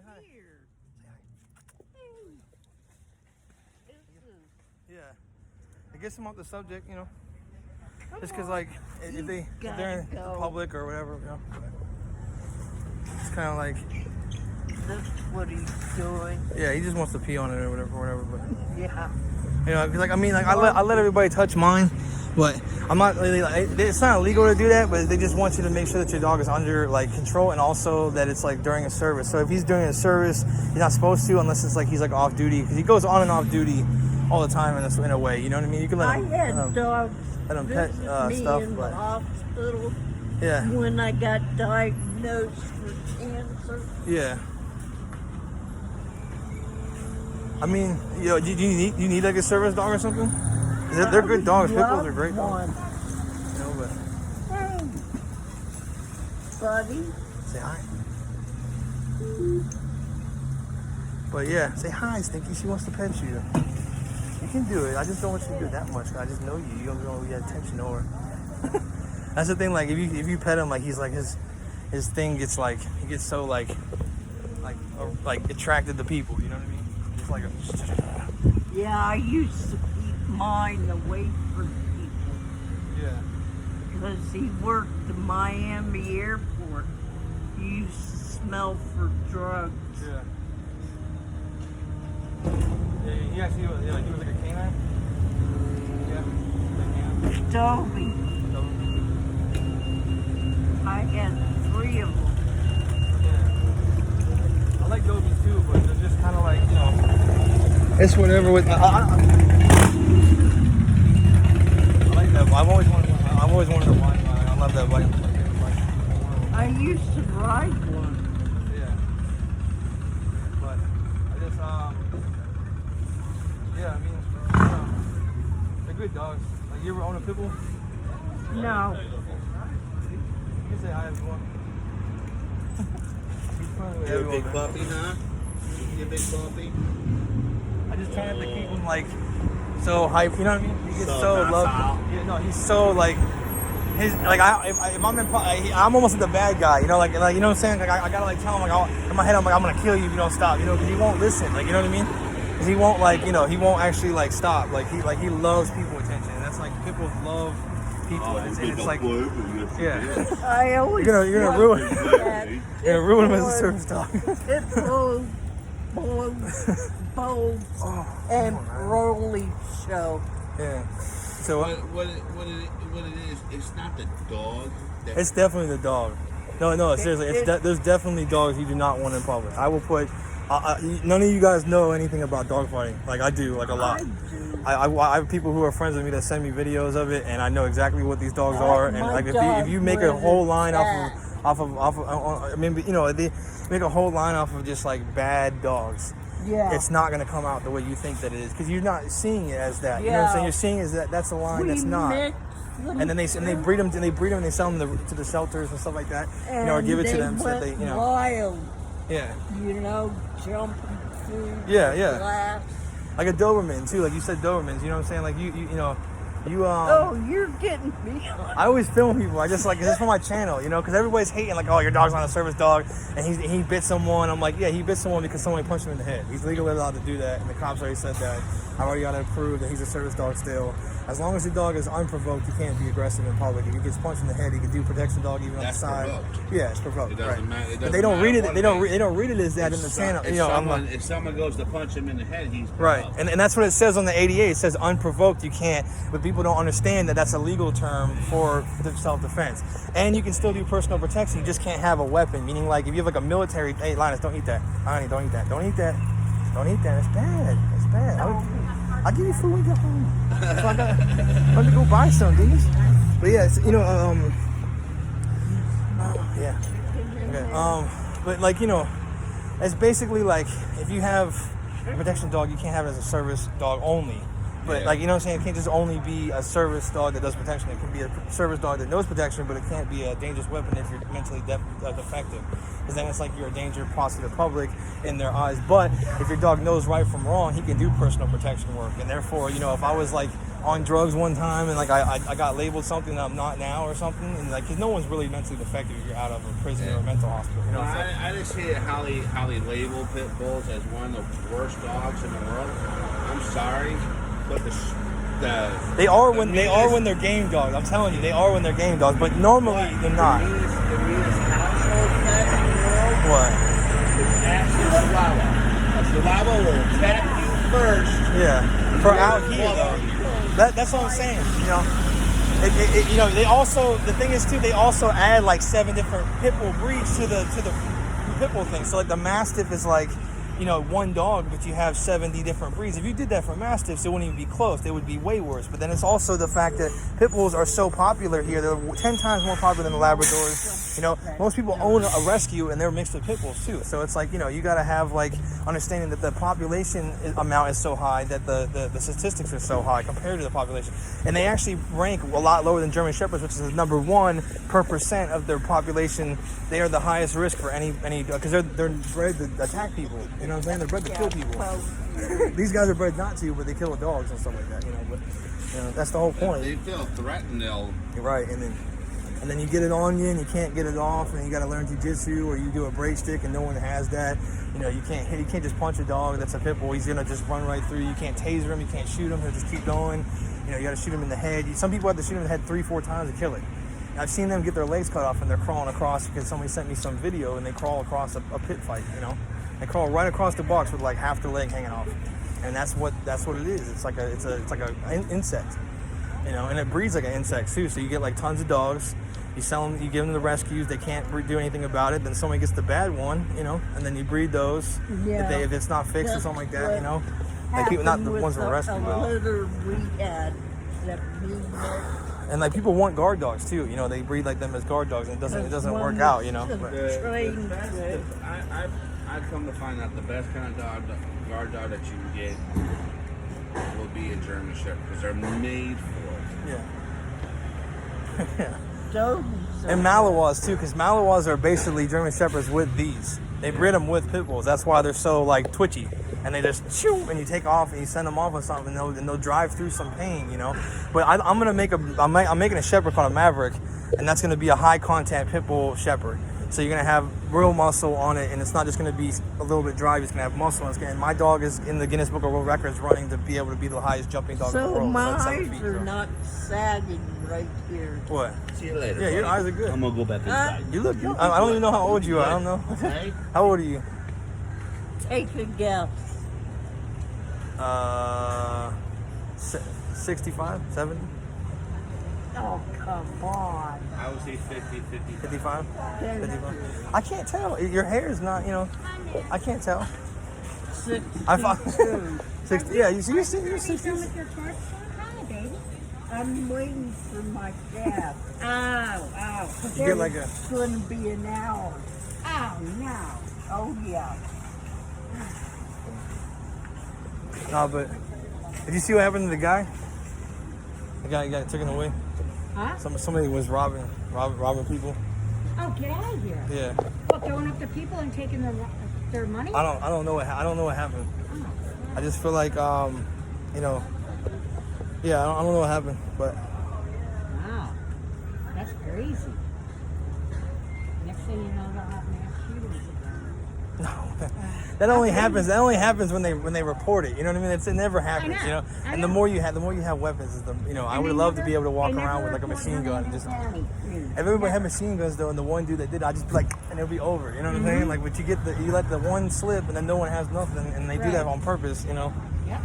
hi. here. Say hi. Hey. Yeah. It gets them off the subject, you know. Just because, like, if they're in the public or whatever, you know. It's kind of like. That's what he's doing. Yeah, he just wants to pee on it or whatever. But Yeah. you know, 'cause, like, I mean, like, I let everybody touch mine, but I'm not really like, it's not illegal to do that, but they just want you to make sure that your dog is under like control, and also that it's like during a service. So if he's doing a service, you're not supposed to unless it's like he's like off duty, because he goes on and off duty all the time in a way. You know what I mean? You can let him. I had dogs let him pet visit me stuff, in but the hospital yeah, when I got diagnosed with cancer. yeah. I mean, you know, do you need like a service dog or something? They're good dogs. Pit bulls are great dogs. You know, but Hey, buddy. say hi. But yeah, say hi, Stinky. She wants to pet you. You can do it. I just don't want you to do it that much. 'Cause I just know you. You don't know your attention over. That's the thing. Like if you pet him, like he's like his thing gets like he gets so like attracted to people. You know what I mean? It's like a Yeah, I used to keep mine away from people yeah. because he worked the Miami airport. He used to smell for drugs. Yeah. Yeah, he actually was, yeah, like he was like a canine. Yeah. Like canine. Dobie. I had 3 of them. Yeah. I like Dobies too, but they're just kind of like, you know, it's whatever with. I like that. I've always wanted a white line. I love that white. I used to ride one. Yeah. But I just yeah, I mean, you know, they're good dogs. Like you ever own a pit bull? No. You can say hi if you want. He's friendly with You're a everyone, big man. puppy, huh? You a big puppy? I just try not to keep him like so hype. You know what I mean? He gets So so loved. docile. Yeah, no, he's so like his like if I'm I'm almost the bad guy. You know, like you know what I'm saying? Like I gotta like tell him like in my head I'm like I'm gonna kill you if you don't stop. You know, because he won't listen. Like you know what I mean? 'Cause he won't like you know he won't actually like stop. Like he loves people attention. And that's like people love people. And it's like yeah. I always You're gonna ruin that. you're gonna ruin him as a service dog. Pit bulls, bulls, and Broly show. Yeah. So What it is, it's not the dog. it's definitely the dog. No, seriously. There's definitely dogs you do not want in public. I will put. None of you guys know anything about dog fighting. Like I do, like a lot. I have people who are friends with me that send me videos of it, and I know exactly what these dogs are. And My like if dog you make a whole line was off of, I mean, you know, they make a whole line off of just like bad dogs. Yeah. It's not gonna come out the way you think that it is, because you're not seeing it as that. You know what I'm saying? You're seeing is that's a line that's not. And then they breed them and they sell them to the shelters and stuff like that. You know, or give it to them so that they, you know. Wild, Yeah. you know, jumping through Yeah, the yeah. glass. Like a Doberman too, like you said Dobermans. You know what I'm saying? Like you know, you Oh, you're getting me on. I always film people. I just like this for my channel, you know, because everybody's hating like, oh, your dog's not a service dog, and he bit someone. I'm like, yeah, he bit someone because somebody punched him in the head. He's legally allowed to do that, and the cops already said that. I've already got to prove that he's a service dog still. As long as the dog is unprovoked, he can't be aggressive in public. If he gets punched in the head, he can do protection dog even That's on the side. provoked. Yeah, it's provoked. It doesn't right. matter. It But doesn't they don't matter read it. what They don't. it is. They don't read it as that in the channel. You know, I'm like, If someone goes to punch him in the head, he's right, provoked. and that's what it says on the ADA. It says unprovoked. You can't, but people don't understand that that's a legal term for self-defense. And you can still do personal protection. You just can't have a weapon. Meaning, like if you have like a military, hey, Linus, don't eat that. Honey, don't eat that. Don't eat that. Don't eat that. It's bad. It's bad. I'll give you food when you get home. So I got to go buy some, dudes. But yeah, it's, you know, yeah. Okay. But like, you know, it's basically like if you have a protection dog, you can't have it as a service dog only. But like, you know what I'm saying? It can't just only be a service dog that does protection. It can be a service dog that knows protection, but it can't be a dangerous weapon if you're mentally defective. Because then it's like you're a danger possibly to the public in their eyes. But if your dog knows right from wrong, he can do personal protection work. And therefore, you know, if I was like on drugs one time, and like I got labeled something that I'm not now or something, and like 'cause no one's really mentally defective if you're out of a prison or a mental hospital. You know, No, so, I just hate how they label pit bulls as one of the worst dogs in the world. I'm sorry, but they are when they're game dogs. I'm telling you, they are when they're game dogs, but normally they're not. The meanest household pet in the world What? is actually a Chihuahua. A Chihuahua will attack you first. Yeah, for out here though. That's what I'm saying. You know, you know, they also, the thing is too, they also add like 7 different pit bull breeds to the pit bull thing. So like the Mastiff is like, you know, one dog, but you have 70 different breeds. If you did that for Mastiffs, it wouldn't even be close. They would be way worse. But then it's also the fact that pit bulls are so popular here. They're 10 times more popular than the Labradors. You know, most people own a rescue and they're mixed with pit bulls too. So it's like, you know, you got to have like understanding that the population amount is so high that the statistics are so high compared to the population. And they actually rank a lot lower than German Shepherds, which is number 1 per percent of their population. They are the highest risk for any because they're bred to attack people. You know what I'm saying? They're bred to kill people. These guys are bred not to, but they kill dogs and stuff like that. You know, but you know, that's the whole point. If they feel threatened, they'll. You're right, and then you get it on you and you can't get it off, and you got to learn jiu-jitsu, or you do a break stick and no one has that. You know, you can't just punch a dog that's a pit bull. He's gonna just run right through. You can't taser him, you can't shoot him. He'll just keep going. You know, you got to shoot him in the head. Some people have to shoot him in the head 3-4 times to kill it. I've seen them get their legs cut off and they're crawling across because somebody sent me some video and they crawl across a pit fight. You know, they crawl right across the box with like half their leg hanging off, and that's what it is. It's like an insect. You know, and it breeds like an insect too. So you get like tons of dogs. You sell them, you give them the rescues. They can't do anything about it. Then somebody gets the bad one, you know, and then you breed those. Yeah. If it's not fixed or something like that, you know, like Happened people, not the with ones that rescue. a litter we had that we And like people want guard dogs too. You know, they breed like them as guard dogs, and it doesn't work out. You know. But, I've come to find out the best kind of guard dog that you can get will be a German Shepherd because they're made for it. yeah. yeah. Dogs And Malinois too, because Malinois are basically German Shepherds with these. They breed them with pit bulls. That's why they're so like twitchy, and they just shoo, and you take off and you send them off with something, and they'll drive through some pain, you know. But I'm making a Shepherd called a Maverick, and that's gonna be a high content pit bull Shepherd. So you're gonna have real muscle on it, and it's not just gonna be a little bit dry. It's gonna have muscle. And my dog is in the Guinness Book of World Records, running to be able to be the highest jumping dog in the So world. my It's like 7 eyes feet, are so. not sagging right here. What? See you later. Yeah, your buddy. eyes are good. I'm gonna go back inside. You look. I don't even know how old you are. I don't know. Okay. How old are you? Take a guess. 65, 70, Oh, come on. I would say 50, 55. 55, 55. I can't tell. Your hair is not, you know, I can't tell. 62. 60. Yeah, you're 60. You're 60. I'm waiting for my cab. Ow. You get like a. It's going to be an hour. Ow, now. Oh, yeah. No, but did you see what happened to the guy? The guy got taken away. Huh? Somebody was robbing people. Oh, get out of here! Yeah. What, going up to people and taking their money? I don't know what happened. Oh. I just feel like you know. Yeah, I don't know what happened, but Wow, that's crazy. Next thing you know, they'll have mass shootings again. no. That only happens when they report it. You know what I mean? It never happens. know, You know. I And know. the more you have weapons, is the I And would they love to never- be able to walk they around never with like a report machine gun none and of just. the county. If everybody had machine guns though, and the one dude that did, I'd just be like, and it'll be over. You know what I'm saying? Like, but you let the one slip, and then no one has nothing, and they do Right. that on purpose. You know. Yep.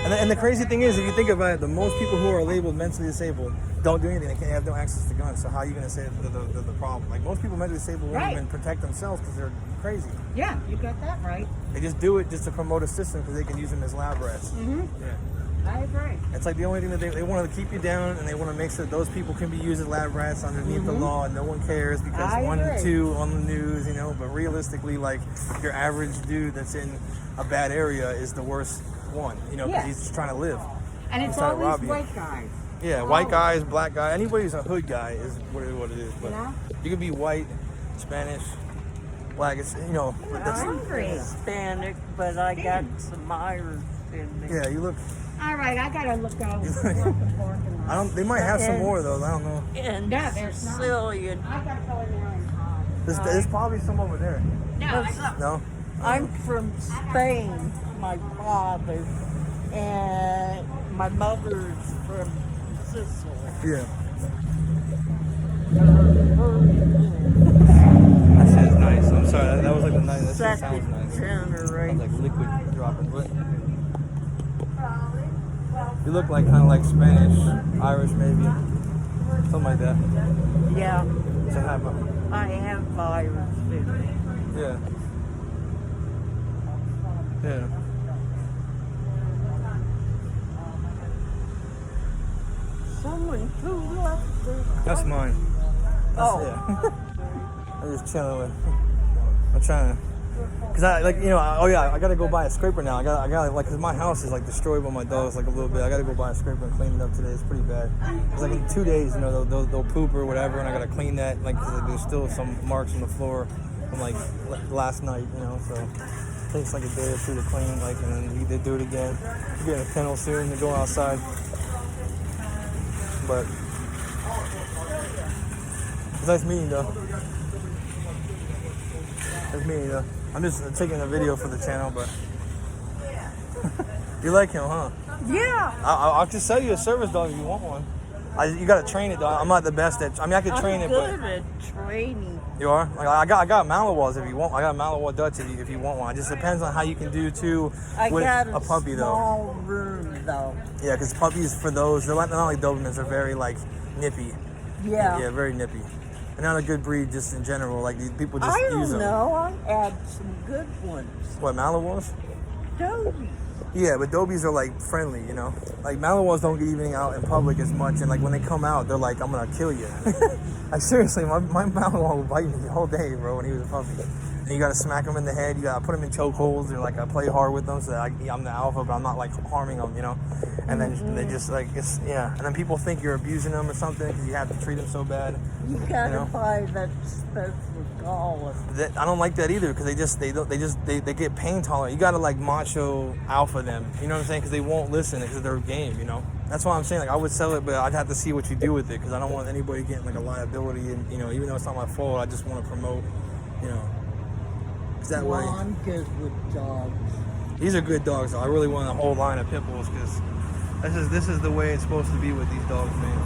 And the crazy thing is, if you think about it, the most people who are labeled mentally disabled don't do anything. They can't have no access to guns. So how are you going to say the problem? Like most people mentally disabled won't Right. even protect themselves because they're crazy. Yeah, you got that right. They just do it just to promote a system because they can use them as lab rats. Mm-hmm. Yeah. I agree. It's like the only thing that they want to keep you down, and they want to make sure that those people can be used as lab rats underneath the law, and no one cares because I 1 agree. 2 on the news, you know. But realistically, like your average dude that's in a bad area is the worst one, you know, because Yeah. he's just trying to live. And He's it's trying to rob always you. white guys. Yeah, white guys, black guy, anybody who's a hood guy is what it is. But You know? you can be white, Spanish, black. It's I'm hungry. Hispanic, but I got some Irish in me. yeah. You look All right, I gotta look over the parking lot. I don't. They might have some more though. I don't know. And No, there's not. Sicilian. I gotta go in there and There's probably some over there. No, I No. I'm from Spain, my father, and my mother's from Sicily. Yeah. Her That sounds nice. I'm sorry. That was like the nice. That shit sounds second nice. Sounds generation. like liquid dropping. But you look like kind of like Spanish, Irish maybe, something like that. Yeah, To have a, I have virus in me. yeah. Yeah. Someone who left their That's mine. That's, Oh. Yeah. I'm just chilling with. I'm trying to. Cause I like I gotta go buy a scraper now. I got like cause my house is like destroyed by my dogs like a little bit. I gotta go buy a scraper and clean it up today. It's pretty bad. It's like in 2 days, they'll poop or whatever, and I gotta clean that. Like 'cause there's still some marks on the floor from like last night, so it takes like a day or two to clean, like, and then they do it again. We're getting a kennel soon to go outside, but it's nice meeting you, though. Nice meeting you, though. I'm just taking a video for the channel, but you like him, huh? Yeah, I'll just sell you a service dog if you want one. You gotta train it though. I'm not the best at. I mean, I could train I'm it, good but at training. you are. Like, I got Malinois if you want. I got a Malinois Dutch if you want one. It just depends on how you can do too I with got a puppy though. small room though. Yeah, because puppies for those they're not like Dobermans. They're very like nippy. Yeah. Yeah, very nippy. They're not a good breed just in general. Like these people just I use don't them. know. I had some good ones. What Malinois? Dobie. Yeah, but Dobies are like friendly, Like Malinois don't get even out in public as much, and like when they come out, they're like, "I'm gonna kill you." Like seriously, my Malinois would bite me the whole day, bro, when he was a puppy. And you gotta smack him in the head. You gotta put him in chokeholds, or like I play hard with them so that I'm the alpha, but I'm not like harming them, And then they just like And then people think you're abusing them or something because you have to treat them so bad. You gotta know? buy that special collar. I don't like that either because they get pain tolerant. You gotta like macho alpha them, you know what I'm saying? Because they won't listen because they're game, That's why I'm saying like I would sell it, but I'd have to see what you do with it because I don't want anybody getting like a liability, and even though it's not my fault, I just want to promote, because that way. Well, I'm good with dogs. These are good dogs. Though. I really want a whole line of pit bulls because this is the way it's supposed to be with these dogs, man.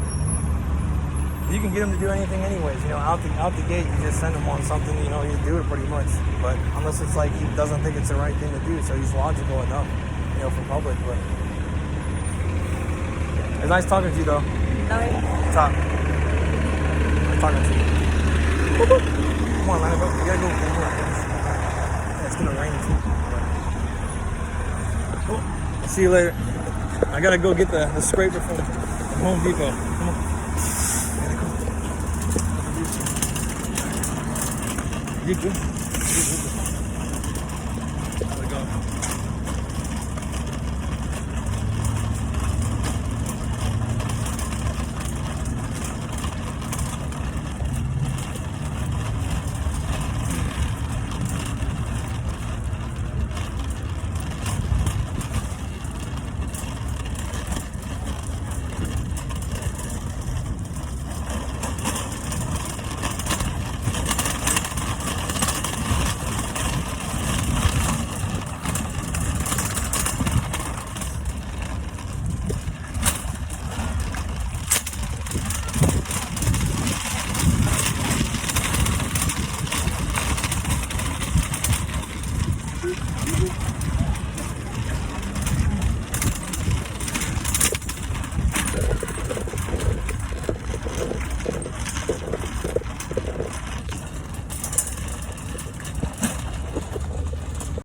You can get them to do anything anyways, out the gate, you just send them on something, you do it pretty much. But unless it's like he doesn't think it's the right thing to do, so he's logical enough, for public. But it's nice talking to you, though. Top. Nice talking to you. Come on, line up. You gotta go. Yeah, it's gonna rain too. Cool. See you later. I gotta go get the scraper from Home Depot. Come on. You good? There we go.